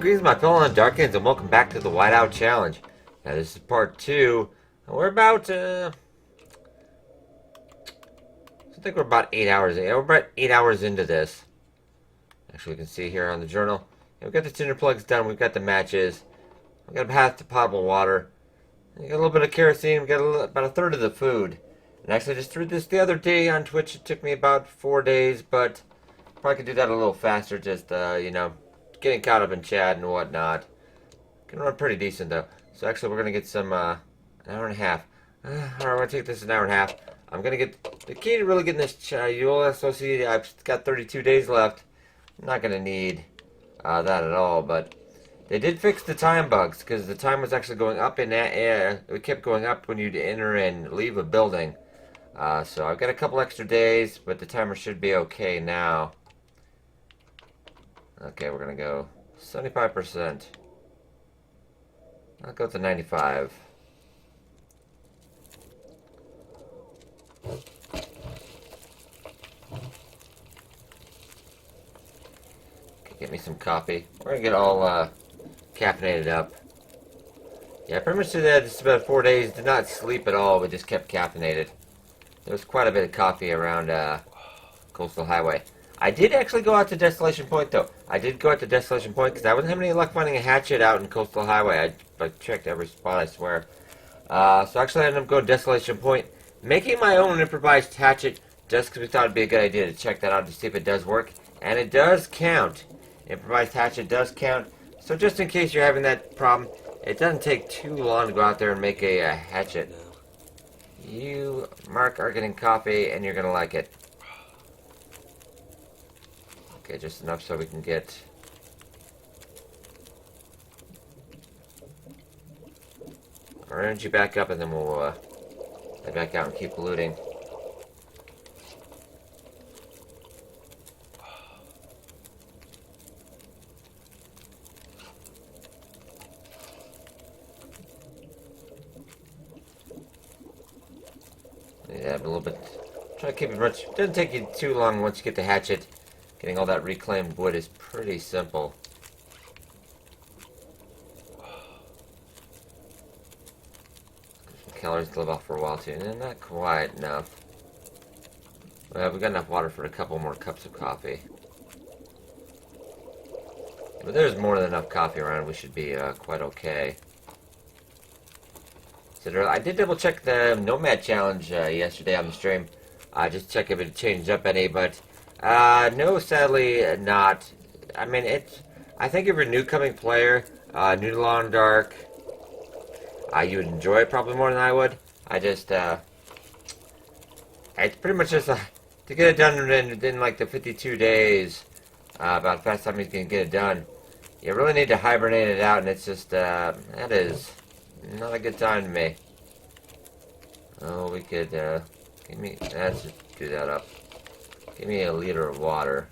Greetings, my fellow Darkins, and welcome back to the Whiteout Challenge. Now, this is part 2. And we're about, I think we're about 8 hours in. Yeah, we're about 8 hours into this. Actually, you can see here on the journal. Yeah, we've got the tinder plugs done, we've got the matches. We've got a path to potable water. We got a little bit of kerosene, we got about a third of the food. And actually, I just threw this the other day on Twitch. It took me about 4 days, but probably could do that a little faster, just, getting caught up in chat and whatnot. Can run pretty decent though. So actually we're gonna get some an hour and a half. Alright, we're gonna take this an hour and a half. I'm gonna get the key to really getting this you'll also see I've got 32 days left. I'm not gonna need that at all, but they did fix the time bugs because the time was actually going up in that air. It kept going up when you'd enter and leave a building. So I've got a couple extra days, but the timer should be okay now. Okay, we're gonna go 75%. I'll go to 95. Get me some coffee. We're gonna get all caffeinated up. Yeah, I pretty much did that just about 4 days. Did not sleep at all, but just kept caffeinated. There was quite a bit of coffee around Coastal Highway. I did actually go out to Desolation Point, though. I did go out to Desolation Point because I wasn't having any luck finding a hatchet out in Coastal Highway. I checked every spot, I swear. So actually I ended up going to Desolation Point, making my own improvised hatchet just because we thought it'd be a good idea to check that out to see if it does work. And it does count. Improvised hatchet does count. So just in case you're having that problem, it doesn't take too long to go out there and make a hatchet. You, Mark, are getting coffee and you're going to like it. Okay, just enough so we can get our energy back up, and then we'll head back out and keep looting. Yeah, a little bit. Try to keep it much. It doesn't take you too long once you get the hatchet. Getting all that reclaimed wood is pretty simple. Calories to live off for a while too, and not quite enough. Well, we've got enough water for a couple more cups of coffee. But there's more than enough coffee around. We should be quite okay. So I did double check the Nomad Challenge yesterday on the stream. Just check if it changed up any, but no, sadly not. I mean, I think if you're a new-coming player, new to Long Dark, you would enjoy it probably more than I would. It's pretty much just to get it done in like the 52 days, about the fast time you can get it done. You really need to hibernate it out, and it's just, that is not a good time to me. Oh, we could, let's just do that up. Give me a liter of water.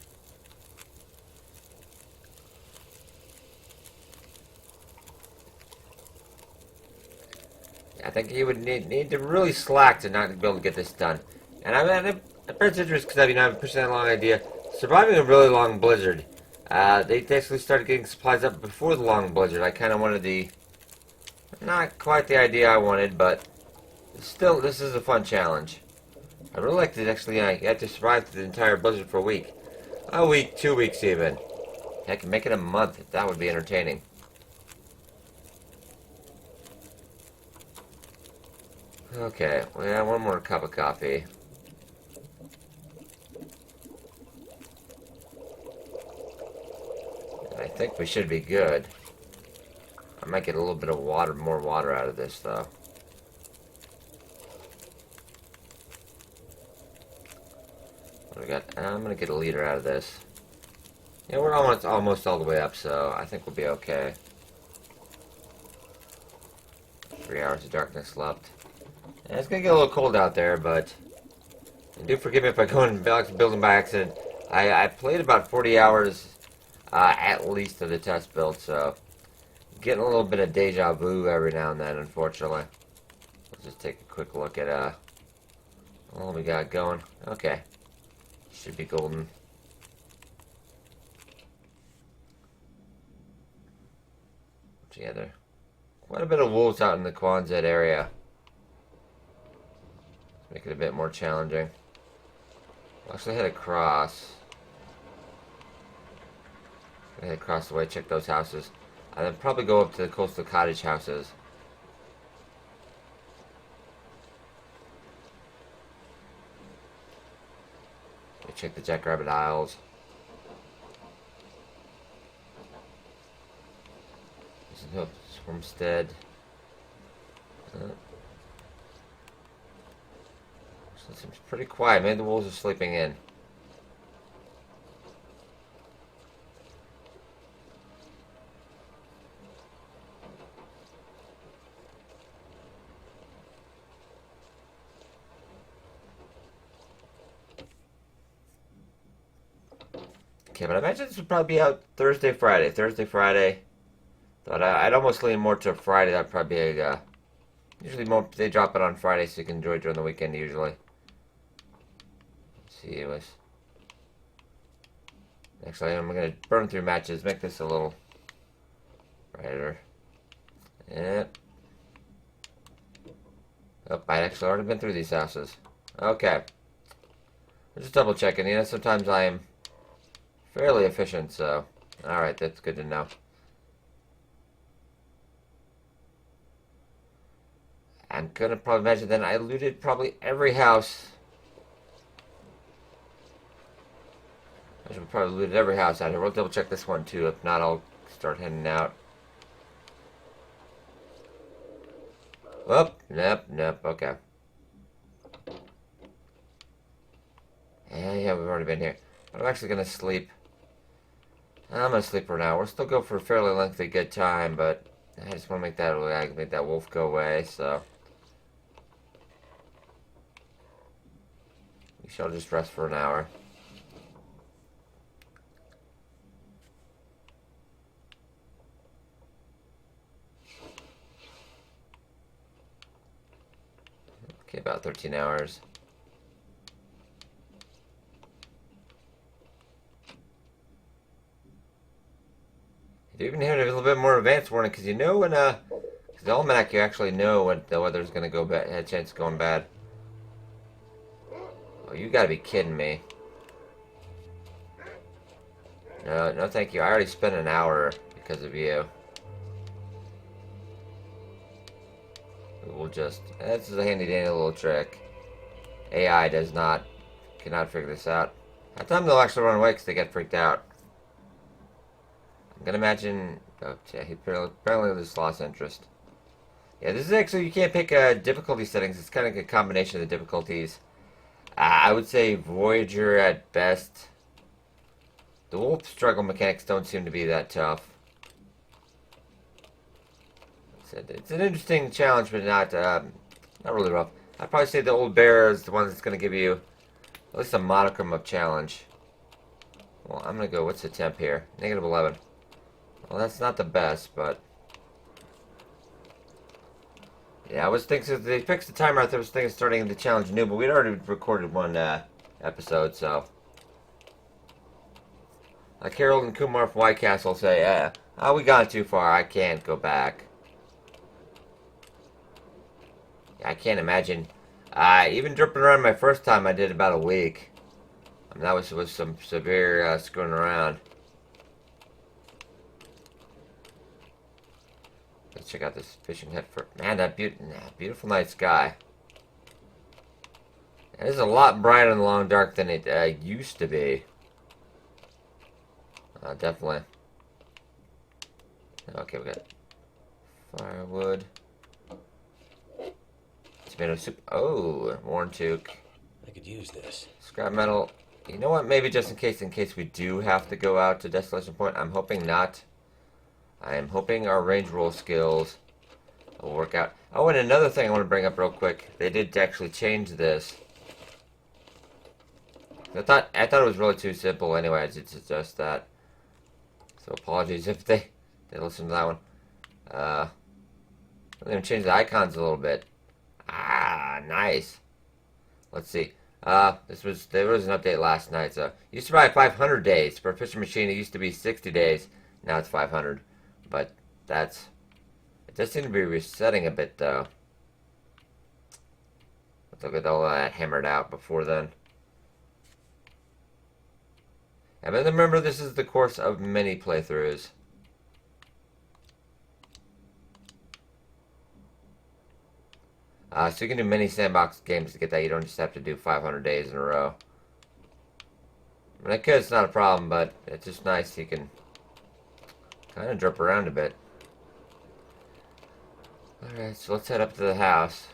I think you would need to really slack to not be able to get this done. And I mean, I'm pretty interested because I've pushed that long idea. Surviving a really long blizzard. They actually started getting supplies up before the long blizzard. I kind of wanted not quite the idea I wanted, but still, this is a fun challenge. I really like to actually get to survive through the entire blizzard for a week. A week, 2 weeks even. Heck, make it a month if that would be entertaining. Okay, we have one more cup of coffee. I think we should be good. I might get a little bit of more water out of this though. What do we got? I'm gonna get a liter out of this. Yeah, we're almost all the way up, so I think we'll be okay. 3 hours of darkness left. Yeah, it's gonna get a little cold out there, but do forgive me if I go in the building by accident. I played about 40 hours at least of the test build, so getting a little bit of deja vu every now and then, unfortunately. Let's just take a quick look at what we got going. Okay. Should be golden. Yeah, there quite a bit of wolves out in the Quonset area. Make it a bit more challenging. We'll actually head across. Head across the way, check those houses. And then probably go up to the coastal cottage houses. Check the Jackrabbit Isles. Homestead. So it seems pretty quiet. Maybe the wolves are sleeping in. Okay, but I imagine this would probably be out Thursday, Friday. Thursday, Friday. But I'd almost lean more to Friday. That'd probably be a, usually more they drop it on Friday so you can enjoy it during the weekend usually. Let's see, it was. Next item, I'm gonna burn through matches, make this a little brighter. Yep. Oh, I'd actually already been through these houses. Okay. I'm just double checking. You know, sometimes I am fairly efficient, so alright, that's good to know. I'm gonna probably imagine then I looted probably every house. I should probably looted every house out here. We'll double check this one too. If not, I'll start heading out. Oh, nope, okay. Yeah, we've already been here. But I'm actually gonna sleep. I'm gonna sleep for an hour. We'll still go for a fairly lengthy good time, but I just want to make that wolf go away, so. We shall just rest for an hour. Okay, about 13 hours. You even have a little bit more advanced warning, because you know when, because the almanac, you actually know when the weather's going to go bad, had a chance of going bad. Oh, you gotta be kidding me. No, thank you. I already spent an hour because of you. We'll just, this is a handy dandy little trick. AI cannot figure this out. At the time they'll actually run away because they get freaked out. I'm gonna imagine, oh yeah, he apparently just lost interest. Yeah, this is actually, you can't pick difficulty settings. It's kind of a combination of the difficulties. I would say Voyager at best. The wolf struggle mechanics don't seem to be that tough. It's an interesting challenge, but not really rough. I'd probably say the old bear is the one that's going to give you at least a modicum of challenge. Well, I'm going to go, what's the temp here? Negative 11. Well, that's not the best, but... Yeah, I was thinking, they fixed the timer, I was thinking of starting the challenge new, but we'd already recorded one episode, so... Like Harold and Kumar from White Castle say, oh, we got too far, I can't go back. I can't imagine. Even dripping around my first time, I did about a week. I mean, that was some severe screwing around. Let's check out this fishing hut for man. That beautiful night sky. It is a lot brighter in the Long Dark than it used to be. Definitely. Okay, we got firewood. Tomato soup. Oh, worn toque. I could use this. Scrap metal. You know what? Maybe just in case we do have to go out to Desolation Point. I'm hoping not. I am hoping our range roll skills will work out. Oh, and another thing I want to bring up real quick. They did actually change this. I thought it was really too simple anyway. It's just that. So apologies if they listened to that one. Let me change the icons a little bit. Nice. Let's see. There was an update last night. So, used to buy 500 days for a fishing machine. It used to be 60 days. Now it's 500. But that's It does seem to be resetting a bit, though. Let's get all that hammered out before then. And remember, this is the course of many playthroughs. So you can do many sandbox games to get that. You don't just have to do 500 days in a row. I mean, I could, it's not a problem, but it's just nice you can kind of jump around a bit. Alright, so let's head up to the house.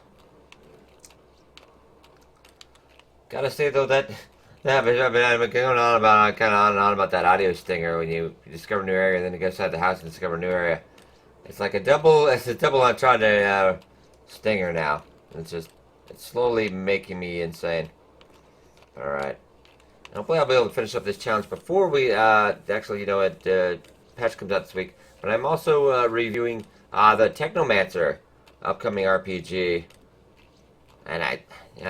Gotta say, though, that I've been going on about, kind of on and on about that audio stinger when you discover a new area, and then you go inside the house and discover a new area. It's like it's a double entendre stinger now. It's slowly making me insane. Alright. Hopefully I'll be able to finish up this challenge before we, actually, you know, patch comes out this week. But I'm also reviewing the Technomancer upcoming RPG. And I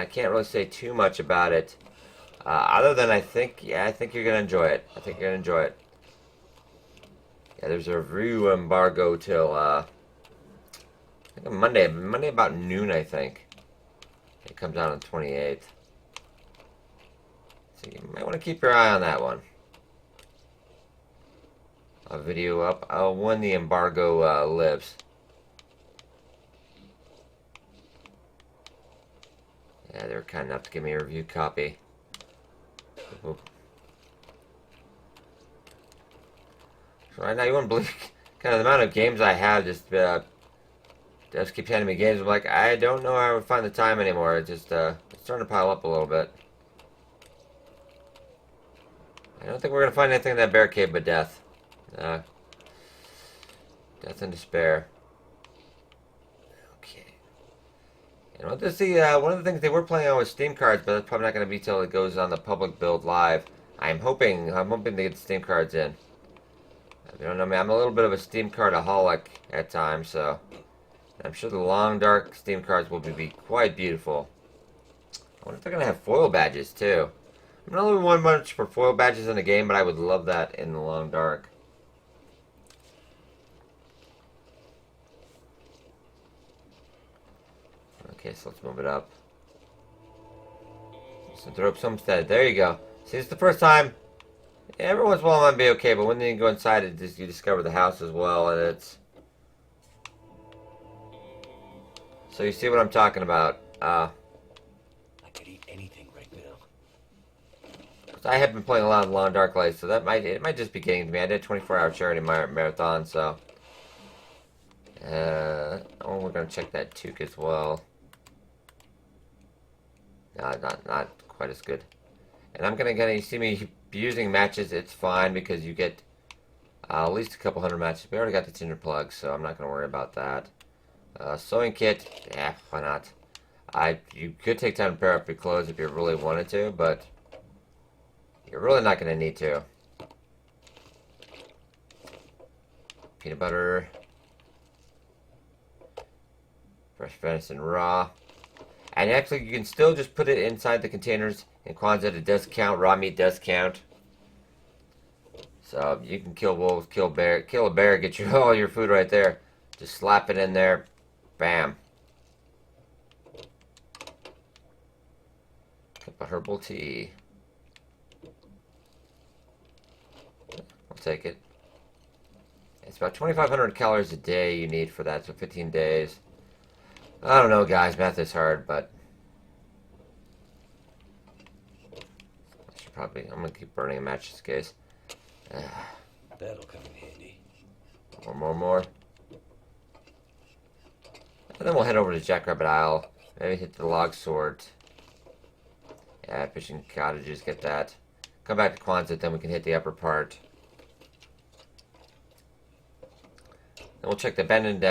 can't really say too much about it. Other than I think you're going to enjoy it. I think you're going to enjoy it. Yeah, there's a review embargo till, I think Monday about noon, I think. It comes out on the 28th. So you might want to keep your eye on that one. A video up when the embargo lives. Yeah, they were kind enough to give me a review copy. Oop. So right now, you wouldn't believe kind of the amount of games I have. Just keep handing me games. I'm like, I don't know how I would find the time anymore. It's starting to pile up a little bit. I don't think we're gonna find anything in that barricade but death. Death and despair. Okay. You know, this one of the things they were playing on was Steam cards, but that's probably not gonna be till it goes on the public build live. I'm hoping to get the Steam cards in. If you don't know me, I'm a little bit of a Steam cardaholic at times, so I'm sure the Long Dark Steam cards will be quite beautiful. I wonder if they're gonna have foil badges too. I'm not really one much for foil badges in the game, but I would love that in the Long Dark. Okay, so let's move it up. So throw up Homestead. There you go. See, it's the first time. Every once in a while it might be okay, but when you go inside, you discover the house as well, and it's. So you see what I'm talking about. I could eat anything right now. I have been playing a lot of Long Dark Light, so it might just be getting to me. I did a 24-hour charity marathon, so. We're gonna check that Toque as well. No, not quite as good. And I'm gonna you see me using matches. It's fine because you get at least a couple hundred matches. We already got the tinder plugs, so I'm not gonna worry about that. Sewing kit, yeah, why not? You could take time to pair up your clothes if you really wanted to, but you're really not gonna need to. Peanut butter. Fresh venison raw. And actually, you can still just put it inside the containers in Kwanzaa. It does count. Raw meat does count. So you can kill wolves, kill a bear, get you all your food right there. Just slap it in there. Bam. Cup of herbal tea. I'll take it. It's about 2,500 calories a day you need for that, so 15 days. I don't know, guys. Math is hard, but I'm gonna keep burning a match this case. That'll come in handy. More. And then we'll head over to Jackrabbit Isle. Maybe hit the log sort. Yeah, fishing cottages, get that. Come back to Kwanzaa, then we can hit the upper part. Then we'll check the abandoned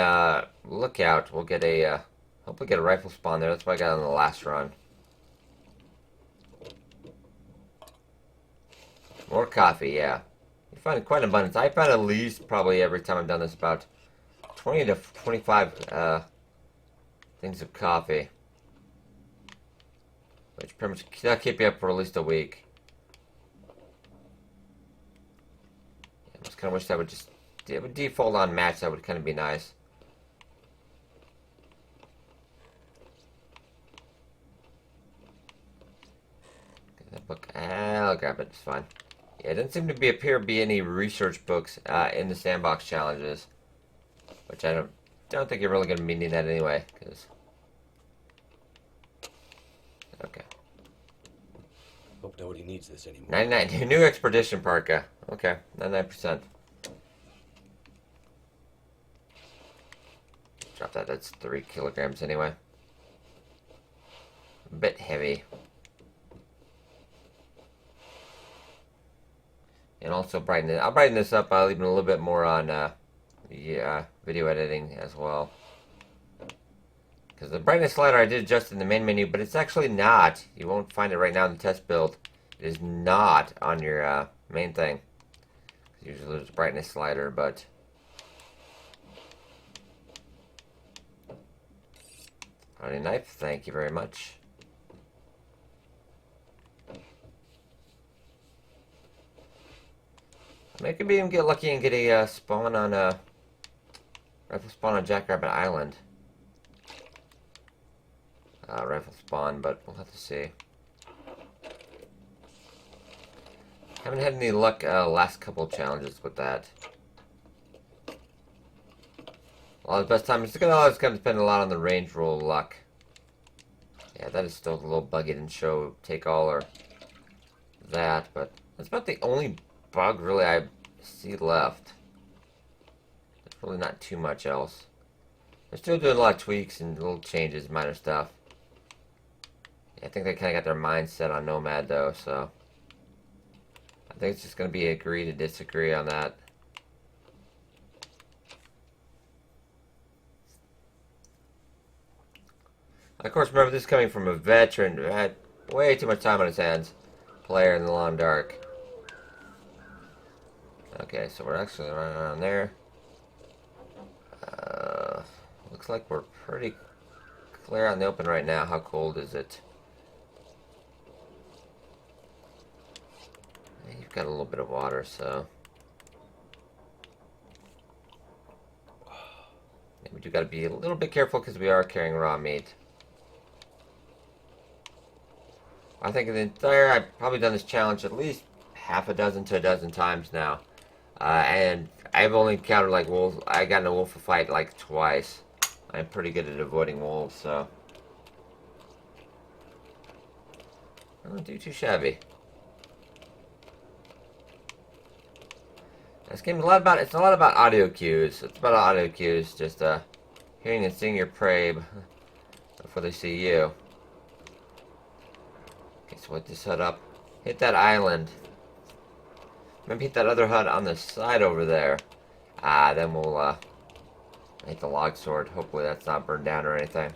lookout. We'll get a hopefully get a rifle spawn there. That's what I got on the last run. More coffee, yeah. You find quite an abundance. I found at least probably every time I've done this about 20 to 25 things of coffee. Which pretty much that'll keep you up for at least a week. I just kind of wish that would just default on match. That would kind of be nice. That book, I'll grab it. It's fine. Yeah, it doesn't seem to appear to be any research books in the sandbox challenges, which I don't think you're really going to be needing that anyway. Cause okay. Hope nobody needs this anymore. 99 new expedition parka. Okay, 99%. Drop that. That's 3 kilograms anyway. A bit heavy. And also brighten it. I'll brighten this up. I'll leave it a little bit more on the video editing as well. Because the brightness slider I did adjust in the main menu, but it's actually not. You won't find it right now in the test build. It is not on your main thing. Usually there's a brightness slider, but Alrighty, knife, thank you very much. I could even get lucky and get a spawn on a rifle spawn on Jackrabbit Island. Rifle spawn, but we'll have to see. Haven't had any luck last couple challenges with that. Well, the best time is gonna depend a lot on the range roll luck. Yeah, that is still a little buggy. Didn't show take all or that, but that's about the only bug really I see left. There's really not too much else. They're still doing a lot of tweaks and little changes, minor stuff. Yeah, I think they kind of got their mindset on Nomad though, so I think it's just going to be agree to disagree on that. Of course, remember this is coming from a veteran who had way too much time on his hands, player in the Long Dark. Okay, so we're actually running around there. Looks like we're pretty clear on the open right now. How cold is it? You've got a little bit of water, so we do got to be a little bit careful because we are carrying raw meat. I think I've probably done this challenge at least half a dozen to a dozen times now. And I've only encountered like wolves. I got in a wolf fight like twice. I'm pretty good at avoiding wolves, so I don't do too shabby. This game is a lot about audio cues. It's about audio cues, just hearing and seeing your prey before they see you. Okay, so what this hut up? Hit that island. Maybe hit that other hut on the side over there. Then we'll hit the log sword. Hopefully that's not burned down or anything.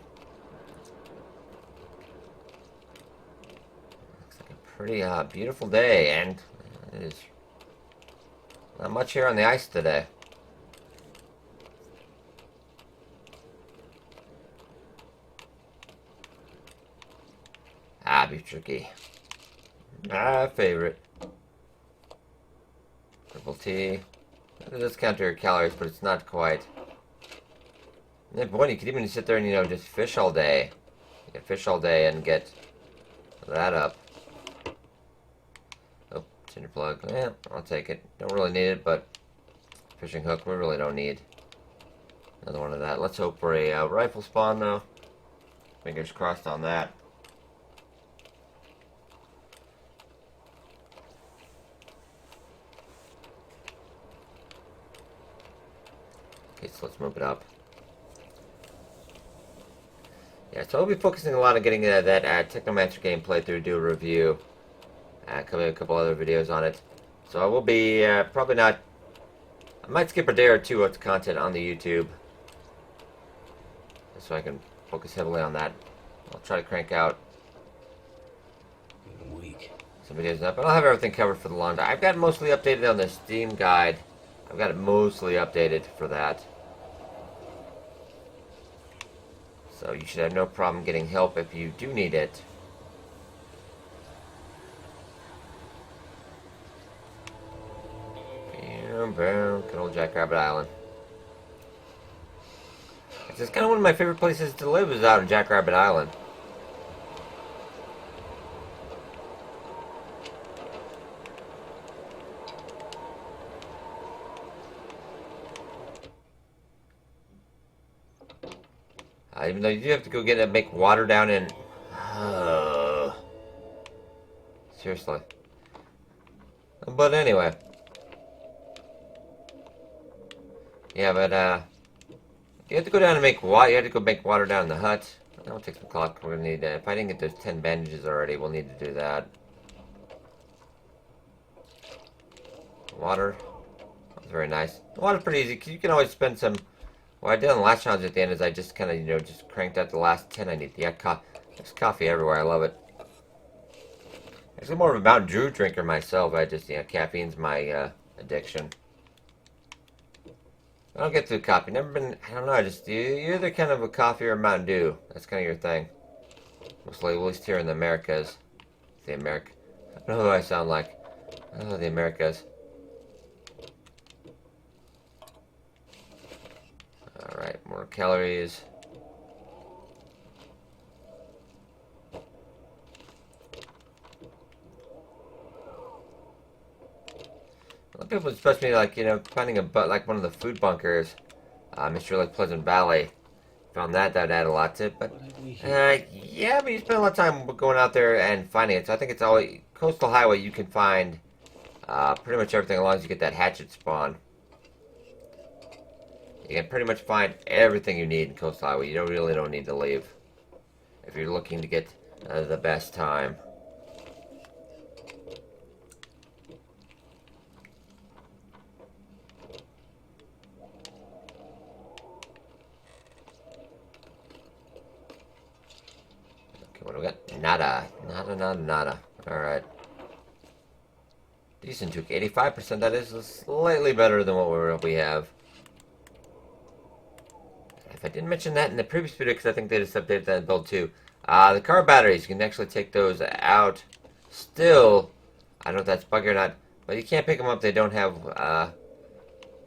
Looks like a pretty beautiful day, and it is not much here on the ice today. Beef jerky. My favorite. Purple tea. It does counter your calories, but it's not quite. And then, boy, you could even sit there and, you know, just fish all day. You can fish all day and get that up. Oh, tinder plug. Yeah, I'll take it. Don't really need it, but fishing hook we really don't need. Another one of that. Let's hope for a rifle spawn, though. Fingers crossed on that. Okay, so let's move it up. Yeah, so I'll be focusing a lot on getting that Technomancer game playthrough, do a review, a couple other videos on it. So I will be probably not. I might skip a day or two of content on the YouTube, so I can focus heavily on that. I'll try to crank out some videos up, but I'll have everything covered for the Long Dark. I've got it mostly updated on the Steam guide. I've got it mostly updated for that. So you should have no problem getting help if you do need it. Good old Jackrabbit Island. It's just kind of one of my favorite places to live is out on Jackrabbit Island. Even though you do have to go get it, make water down in. Seriously. But anyway. Yeah, but you have to go down and make water. You have to go make water down in the hut. That'll take some clock. We're gonna need. If I didn't get those 10 bandages already, we'll need to do that. Water. That was very nice. The water's pretty easy because you can always spend some. What I did on the last challenge at the end is I just kind of, just cranked out the last 10 I need. Yeah, there's coffee everywhere. I love it. Actually, more of a Mountain Dew drinker myself. I just, caffeine's my addiction. I don't get through coffee. Never been. I don't know. You're either kind of a coffee or a Mountain Dew. That's kind of your thing. Mostly, at least here in the Americas. The America. I don't know who I sound like. Oh, the Americas. All right, more calories. A lot of people express me like, finding like one of the food bunkers, Mr. Like Pleasant Valley. Found that would add a lot to it, but yeah, but you spend a lot of time going out there and finding it. So I think it's always coastal highway. You can find pretty much everything as long as you get that hatchet spawn. You can pretty much find everything you need in coastal highway. You really don't need to leave if you're looking to get the best time. What do we got? Nada. Alright. Decent juke. 85%. That is slightly better than what we have. If I didn't mention that in the previous video, because I think they just updated that build too. The car batteries, you can actually take those out. Still, I don't know if that's buggy or not, but you can't pick them up. They don't have,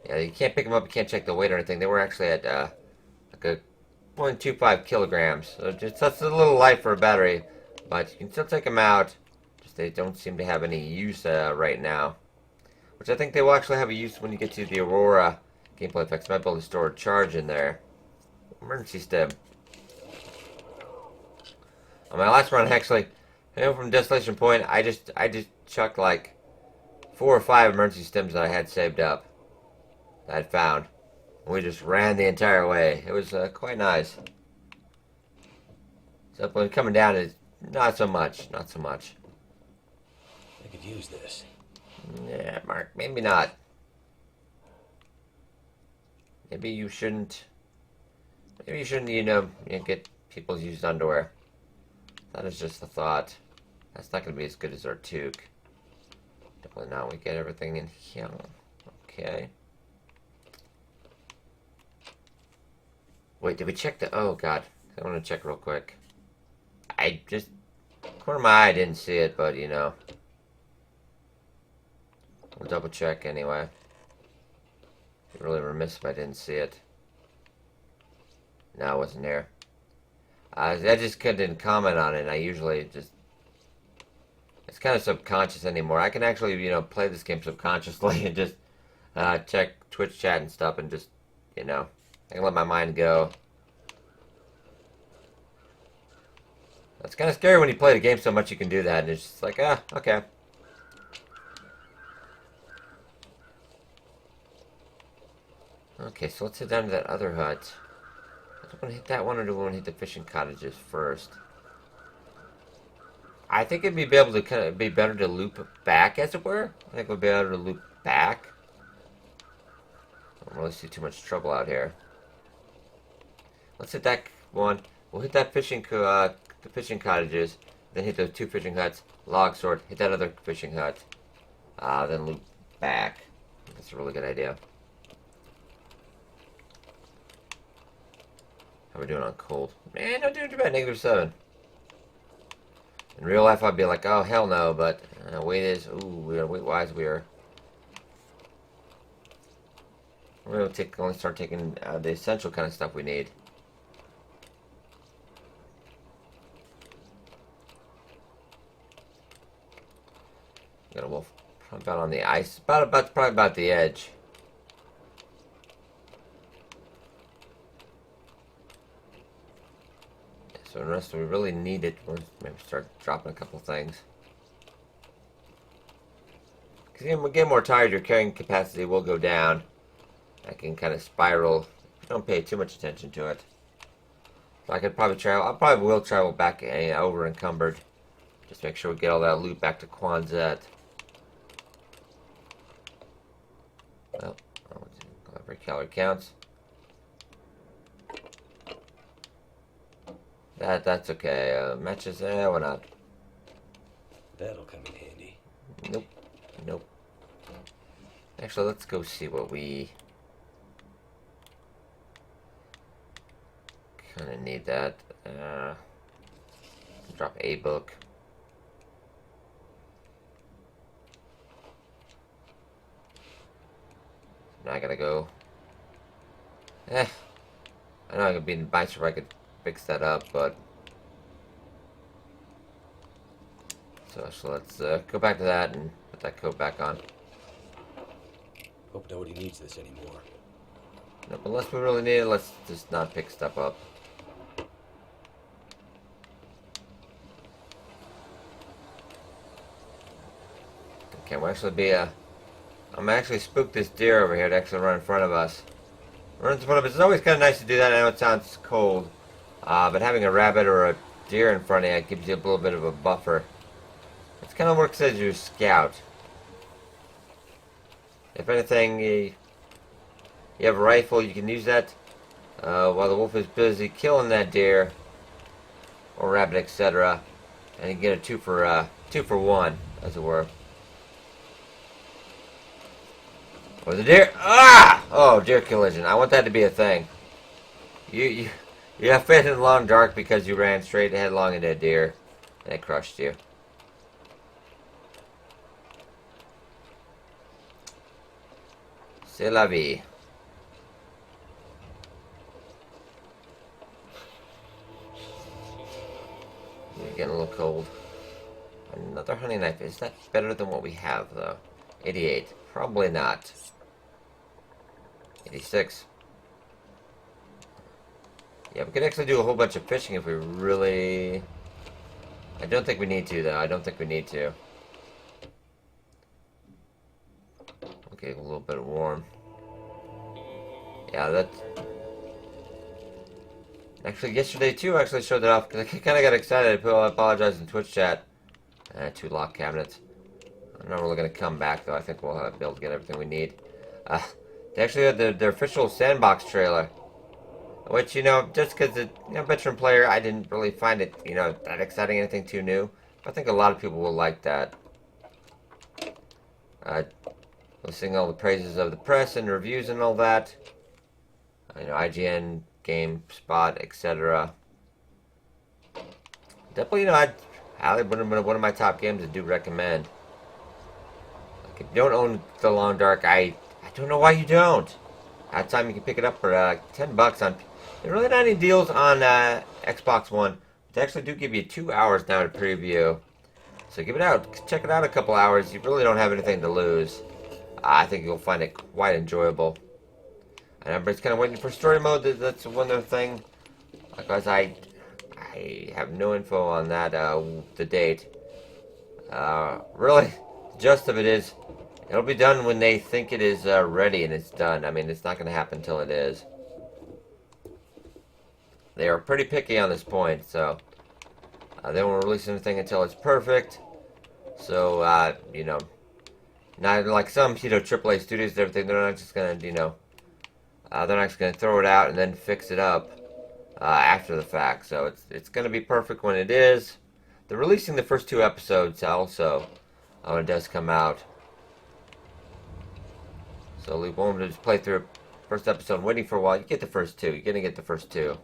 yeah, you can't pick them up. You can't check the weight or anything. They were actually at, like a 0.25 kilograms. So that's a little light for a battery, but you can still take them out. Just they don't seem to have any use right now, which I think they will actually have a use when you get to the Aurora gameplay effects. Might be able to store a charge in there. Emergency stem. On my last run, actually, from Desolation Point, I just chucked like 4 or 5 emergency stems that I had saved up that I'd found. We just ran the entire way. It was quite nice. So when coming down, it's not so much. Not so much. I could use this. Yeah, Mark, maybe not. Maybe you shouldn't. Maybe you shouldn't, get people's used underwear. That is just a thought. That's not going to be as good as our toque. Definitely not. We get everything in here. Okay. Wait, did we check the... Oh, God. I want to check real quick. I just... Corner of my eye, I didn't see it, but, We'll double check anyway. I'd be really remiss if I didn't see it. No, it wasn't there. I just didn't comment on it, and I usually just... It's kind of subconscious anymore. I can actually, play this game subconsciously and just check Twitch chat and stuff and just, I can let my mind go. It's kind of scary when you play the game so much you can do that, and it's just like, okay. Okay, so let's head down to that other hut. Do we want to hit that one, or do we want to hit the fishing cottages first? I think it'd be able to kind of be better to loop back, as it were. I think we'll be able to loop back. I don't really see too much trouble out here. Let's hit that one. We'll hit that the fishing cottages, then hit those 2 fishing huts, log sort, hit that other fishing hut, then loop back. That's a really good idea. How are we doing on cold? Man, not doing too bad. -7. In real life, I'd be like, oh, hell no, but weight is... Ooh, weight-wise, we're going to only start taking the essential kind of stuff we need. Got a wolf. Probably about on the ice. Probably about the edge. So unless we really need it, we'll maybe start dropping a couple things. Because when we get more tired, your carrying capacity will go down. That can kind of spiral if you don't pay too much attention to it. So I could probably travel. I probably will travel back over encumbered. Just make sure we get all that loot back to Quonset. Well, every calorie counts. That's okay. Matches, why not? That'll come in handy. Nope. Nope. Actually, let's go see what we kind of need. That drop a book. Now I gotta go. I know I could be in bites where I could fix that up, but so let's go back to that and put that coat back on. Hope nobody needs this anymore. Nope, unless we really need it, let's just not pick stuff up. Okay, we'll actually be I'm actually spooked this deer over here to actually run in front of us. Run in front of us. It's always kind of nice to do that. I know it sounds cold, but having a rabbit or a deer in front of you gives you a little bit of a buffer. It's kind of works as your scout. If anything, you have a rifle, you can use that while the wolf is busy killing that deer or rabbit, etc. And you get a two for one, as it were. Or the deer. Ah! Oh, deer collision. I want that to be a thing. You have faith in Long Dark because you ran straight headlong into a deer and it crushed you. C'est la vie. You're getting a little cold. Another honey knife. Is that better than what we have, though? 88. Probably not. 86. Yeah, we could actually do a whole bunch of fishing if we really... I don't think we need to, though. I don't think we need to. Okay, a little bit warm. Yeah, that's... Actually, yesterday, too, I actually showed that off, because I kind of got excited. I apologize in Twitch chat. 2 lock cabinets. I'm not really going to come back, though. I think we'll be able to get everything we need. They actually had their official sandbox trailer. Which, just because the veteran player, I didn't really find it, that exciting, anything too new. I think a lot of people will like that. Listing all the praises of the press and reviews and all that. IGN, GameSpot, etc. Definitely, highly one of my top games I do recommend. Like, if you don't own the Long Dark, I don't know why you don't. At time you can pick it up for $10 on. There are really not any deals on Xbox One. They actually do give you 2 hours now to preview. So give it out. Check it out a couple hours. You really don't have anything to lose. I think you'll find it quite enjoyable. And everybody's kind of waiting for story mode. That's one other thing. Because I have no info on that, the date. Really, the gist of it is, it'll be done when they think it is ready and it's done. I mean, it's not going to happen until it is. They are pretty picky on this point, so they won't release anything until it's perfect. So, not like some, AAA studios and everything, they're not just going to, they're not just going to throw it out and then fix it up after the fact. So it's going to be perfect when it is. They're releasing the first 2 episodes also when it does come out. So we won't just play through first episode waiting for a while. You get the first 2. You're going to get the first 2.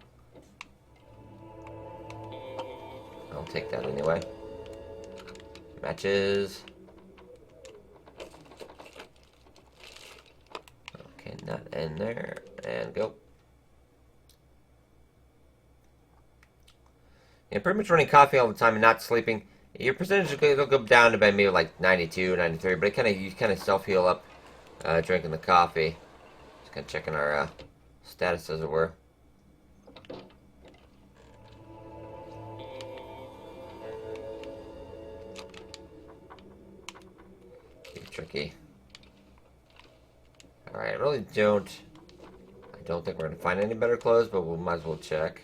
I'll take that anyway. Matches. Okay, not in there. And go. Yeah, pretty much running coffee all the time and not sleeping. Your percentage will go down to maybe like 92, 93, but you kind of self-heal up drinking the coffee. Just kind of checking our status, as it were. really don't... I don't think we're going to find any better clothes, but we might as well check.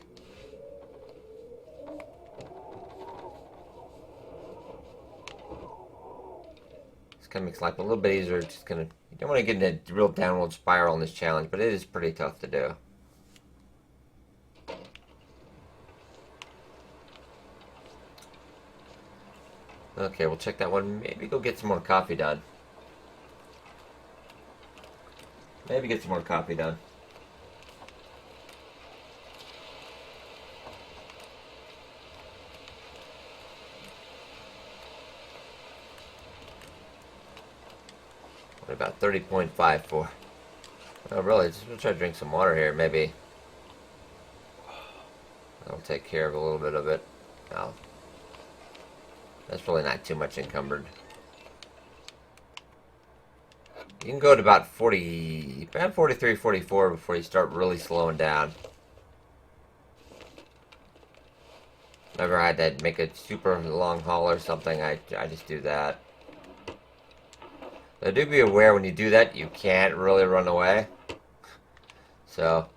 This kind of makes life a little bit easier. Just gonna... You don't want to get in a real downward spiral in this challenge, but it is pretty tough to do. Okay, we'll check that one. Maybe go get some more coffee done. Maybe get some more coffee done. What about 30.5 for? Oh, really? Just gonna try to drink some water here. Maybe that'll take care of a little bit of it. No. That's really not too much encumbered. You can go to about 40, about 43, 44 before you start really slowing down. Whenever I had to make a super long haul or something, I just do that. But do be aware when you do that, you can't really run away. So,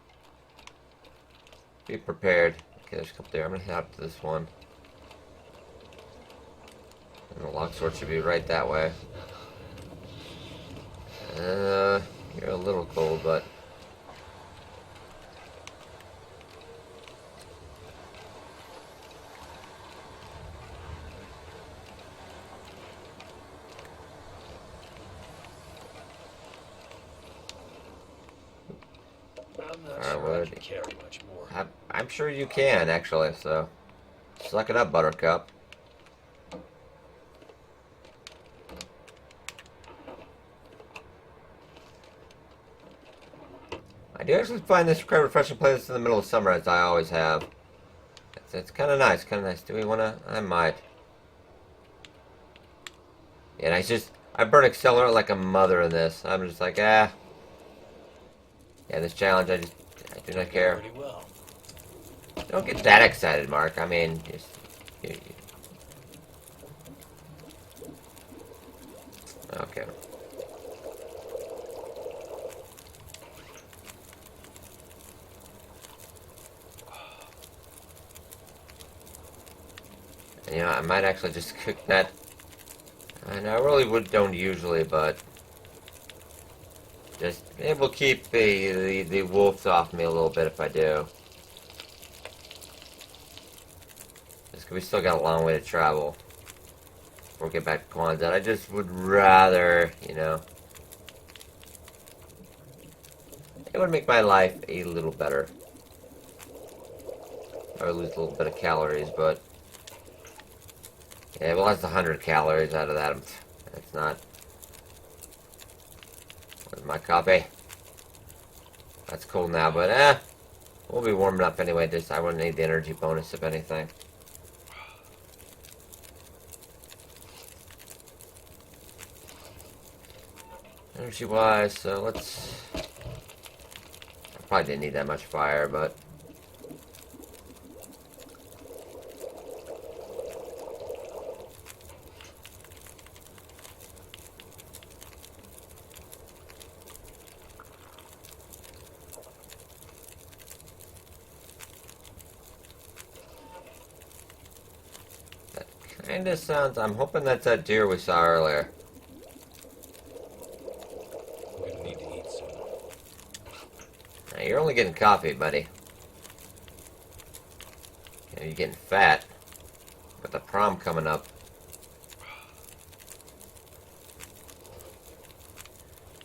be prepared. Okay, there's a couple there. I'm going to head up to this one. And the locksword should be right that way. You're a little cold, but... I'm not sure I can carry much more. I'm sure you can, actually, so... Suck it up, Buttercup. I do actually find this quite refreshing to play this in the middle of summer, as I always have. It's kind of nice, Do we want to? I might. Yeah, and I burn accelerant like a mother in this. I'm just like, ah. Yeah, this challenge, I do not care. Pretty well. Don't get that excited, Mark. I mean, just... Okay. And, you know, I might actually just cook that. And I really don't usually, but just it will keep the wolves off me a little bit if I do. Just 'cause we still got a long way to travel before we get back to Kwanzaa. I just would rather, you know, it would make my life a little better. I would lose a little bit of calories, but yeah, we lost 100 calories out of that. That's not... Where's my coffee? That's cool now, but we'll be warming up anyway. Just I wouldn't need the energy bonus, if anything. Energy-wise, so let's... I probably didn't need that much fire, but... Kinda sounds... I'm hoping that's that deer we saw earlier. I'm gonna need to eat soon. Now, you're only getting coffee, buddy. You know, you're getting fat. With the prom coming up.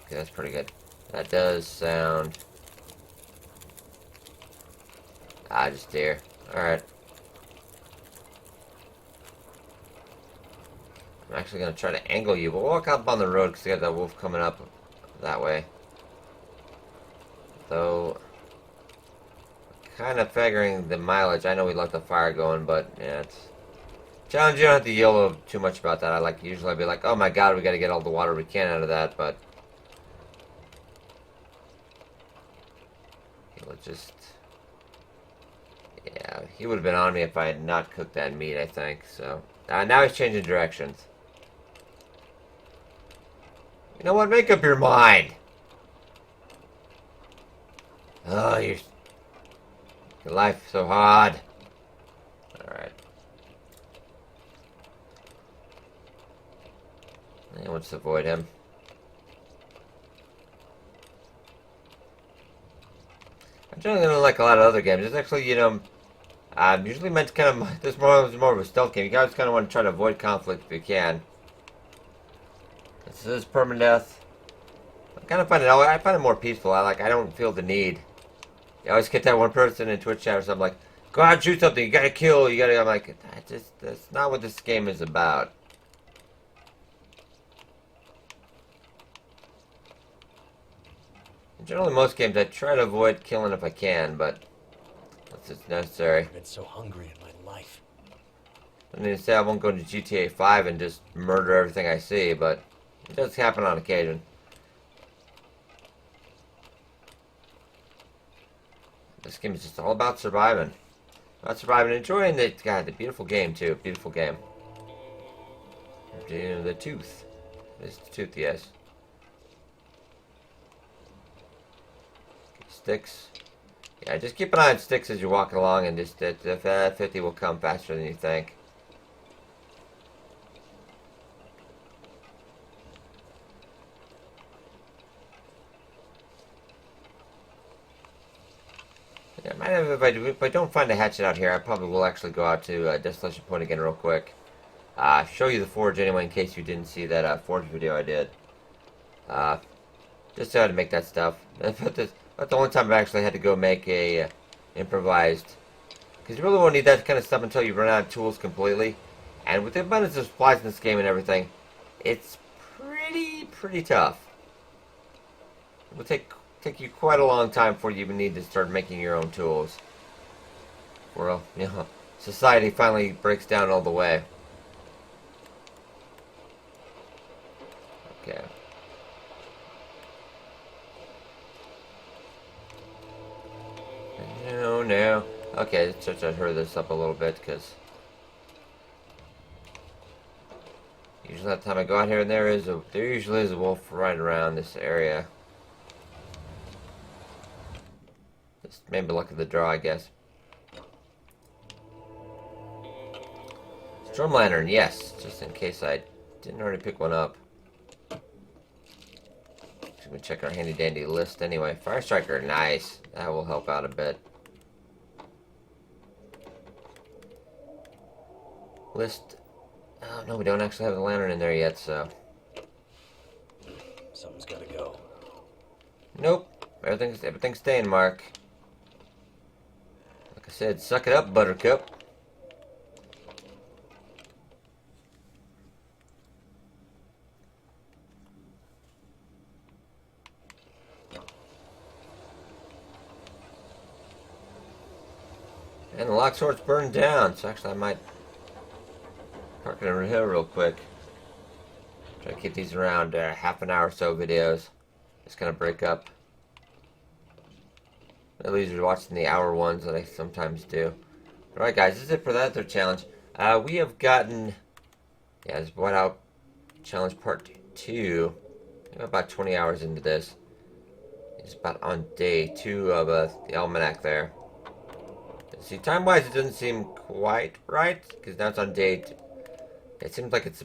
Okay, that's pretty good. That does sound... just deer. Alright. I'm actually going to try to angle you. We'll walk up on the road because we got that wolf coming up that way. Though, kind of figuring the mileage. I know we left the fire going, but yeah, it's... Challenge, you don't have to yell too much about that. Usually I'd be like, oh my god, we got to get all the water we can out of that, but... He'll just... Yeah, he would have been on me if I had not cooked that meat, I think, so... now he's changing directions. You know what? Make up your mind. Oh, your life so hard. Alright. Let's avoid him. I'm generally gonna like a lot of other games. It's actually, usually meant to kind of, this more of a stealth game. You guys kind of want to try to avoid conflict if you can. This is permadeath. I kind of find it more peaceful. I don't feel the need. You always get that one person in Twitch chat or something like, go out and shoot something, you gotta kill, I'm like, that's not what this game is about. Generally, most games I try to avoid killing if I can, but unless it's necessary. I've been so hungry in my life. I mean, to say I won't go to GTA 5 and just murder everything I see, but it does happen on occasion. This game is just all about surviving. About surviving, enjoying the beautiful game too. Beautiful game. The tooth. It's the tooth, yes. Sticks. Yeah, just keep an eye on sticks as you're walking along, and just the 50 will come faster than you think. Yeah, might have, if I don't find a hatchet out here, I probably will actually go out to Desolation Point again real quick. Show you the forge anyway, in case you didn't see that forge video I did. Just how to make that stuff. That's the only time I've actually had to go make a improvised. Because you really won't need that kind of stuff until you run out of tools completely. And with the abundance of supplies in this game and everything, it's pretty tough. It will take you quite a long time before you even need to start making your own tools. Well, society finally breaks down all the way. Okay. No. Okay, let's try to hurry this up a little bit, because usually that time I go out here and there usually is a wolf right around this area. Just maybe luck of the draw, I guess. Storm lantern, yes, just in case I didn't already pick one up. Just gonna check our handy dandy list anyway. Fire striker, nice. That will help out a bit. List. Oh no, we don't actually have the lantern in there yet, so. Something's gotta go. Nope. Everything's staying, Mark. Like I said, suck it up, Buttercup. And the lock sword's burned down, so actually I might park it over here real quick. Try to keep these around half an hour or so videos. Just kind of break up. At least you're watching the hour ones that I sometimes do. Alright guys, this is it for that other challenge. We have gotten, this Whiteout challenge part 2. I'm about 20 hours into this. It's about on day 2 of the almanac there. See, time-wise, it doesn't seem quite right, because now it's on day 2. It seems like it's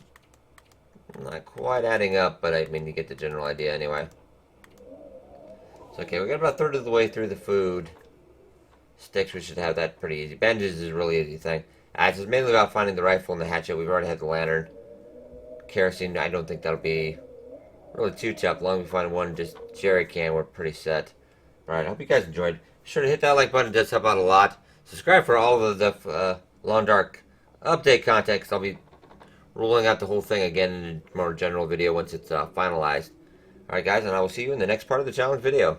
not quite adding up, but I mean, you get the general idea anyway. So, okay, we got about a third of the way through the food. Sticks, we should have that pretty easy. Bandages is a really easy thing. It's just mainly about finding the rifle and the hatchet. We've already had the lantern. Kerosene, I don't think that'll be really too tough. As long as we find one just jerry can, we're pretty set. Alright, I hope you guys enjoyed. Be sure to hit that like button, it does help out a lot. Subscribe for all of the Long Dark update content, because I'll be rolling out the whole thing again in a more general video once it's finalized. Alright guys, and I will see you in the next part of the challenge video.